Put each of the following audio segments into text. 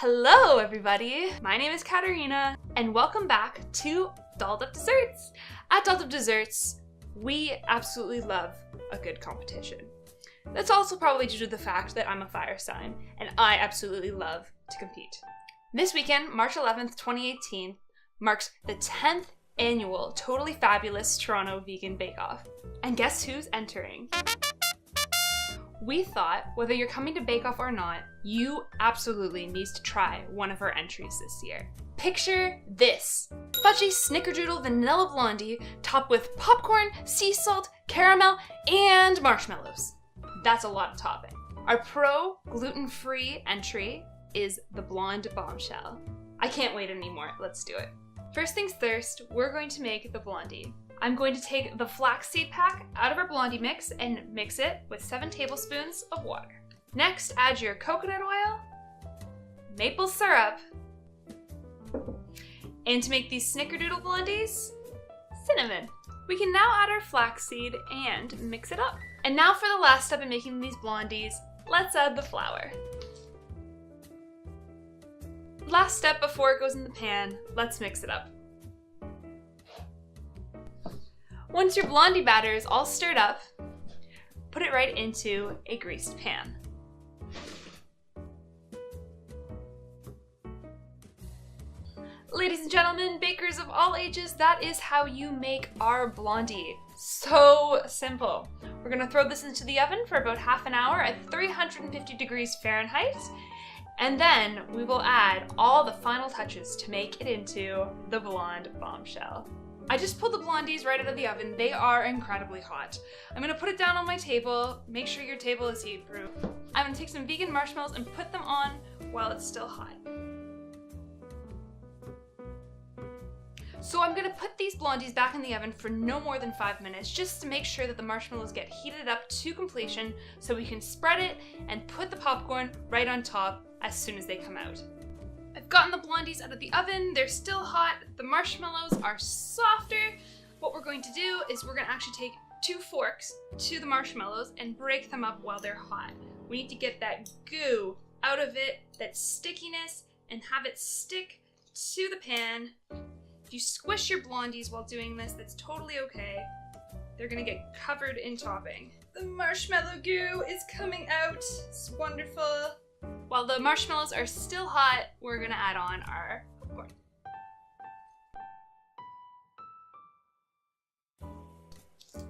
Hello everybody, my name is Katarina and welcome back to Dolled Up Desserts. At Dolled Up Desserts, we absolutely love a good competition. That's also probably due to the fact that I'm a fire sign and I absolutely love to compete. This weekend, March 11th, 2018, marks the 10th annual Totally Fabulous Toronto Vegan Bake Off. And guess who's entering? We thought, whether you're coming to Bake Off or not, you absolutely need to try one of our entries this year. Picture this: fudgy snickerdoodle vanilla blondie topped with popcorn, sea salt, caramel, and marshmallows. That's a lot of topping. Our pro gluten-free entry is the Blonde Bombshell. I can't wait anymore, let's do it. First things first, we're going to make the blondie. I'm going to take the flaxseed pack out of our blondie mix and mix it with 7 tablespoons of water. Next, add your coconut oil, maple syrup, and to make these snickerdoodle blondies, cinnamon. We can now add our flaxseed and mix it up. And now for the last step in making these blondies, let's add the flour. Last step before it goes in the pan, let's mix it up. Once your blondie batter is all stirred up, put it right into a greased pan. Ladies and gentlemen, bakers of all ages, that is how you make our blondie. So simple. We're gonna throw this into the oven for about half an hour at 350 degrees Fahrenheit. And then we will add all the final touches to make it into the Blonde Bombshell. I just pulled the blondies right out of the oven. They are incredibly hot. I'm gonna put it down on my table. Make sure your table is heat proof. I'm gonna take some vegan marshmallows and put them on while it's still hot. So I'm gonna put these blondies back in the oven for no more than 5 minutes just to make sure that the marshmallows get heated up to completion so we can spread it and put the popcorn right on top as soon as they come out. I've gotten the blondies out of the oven, they're still hot, the marshmallows are softer. What we're going to do is we're gonna actually take 2 forks to the marshmallows and break them up while they're hot. We need to get that goo out of it, that stickiness, and have it stick to the pan. If you squish your blondies while doing this, that's totally okay. They're gonna get covered in topping. The marshmallow goo is coming out, it's wonderful. While the marshmallows are still hot, we're gonna add on our popcorn.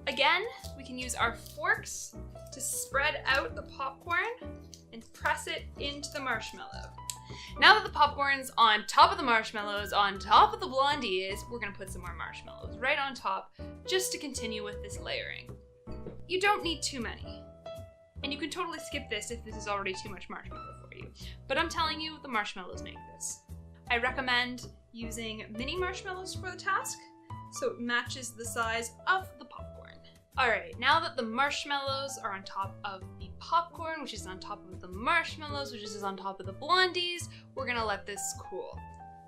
Again, we can use our forks to spread out the popcorn and press it into the marshmallow. Now that the popcorn's on top of the marshmallows, on top of the blondies, we're gonna put some more marshmallows right on top just to continue with this layering. You don't need too many. And you can totally skip this if this is already too much marshmallow for you. But I'm telling you, the marshmallows make this. I recommend using mini marshmallows for the task, so it matches the size of the popcorn. Alright, now that the marshmallows are on top of the popcorn, which is on top of the marshmallows, which is on top of the blondies, we're gonna let this cool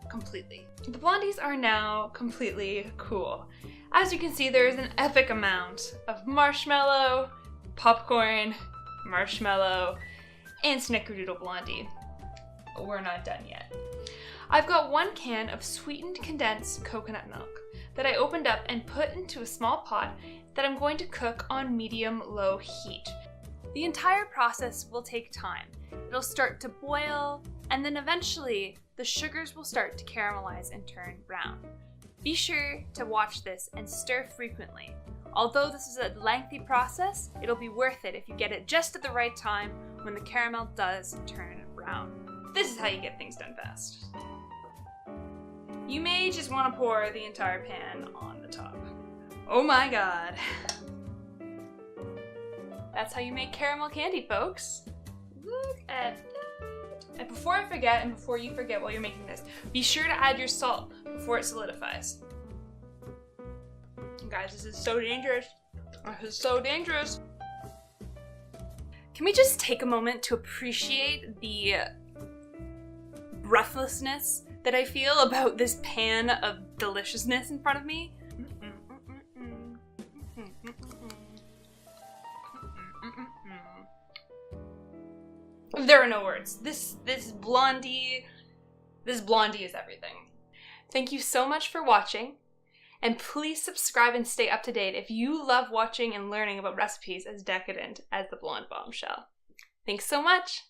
completely. The blondies are now completely cool. As you can see, there is an epic amount of marshmallow, popcorn, marshmallow, and snickerdoodle blondie. But we're not done yet. I've got 1 can of sweetened condensed coconut milk that I opened up and put into a small pot that I'm going to cook on medium-low heat. The entire process will take time. It'll start to boil, and then eventually the sugars will start to caramelize and turn brown. Be sure to watch this and stir frequently. Although this is a lengthy process, it'll be worth it if you get it just at the right time when the caramel does turn brown. This is how you get things done fast. You may just want to pour the entire pan on the top. Oh my god. That's how you make caramel candy, folks. Look at that. And before I forget, and before you forget while you're making this, be sure to add your salt before it solidifies. Guys, this is so dangerous. This is so dangerous. Can we just take a moment to appreciate the breathlessness that I feel about this pan of deliciousness in front of me? There are no words. This blondie This Blondie is everything. Thank you so much for watching, and please subscribe and stay up to date if you love watching and learning about recipes as decadent as the Blonde Bombshell. Thanks so much!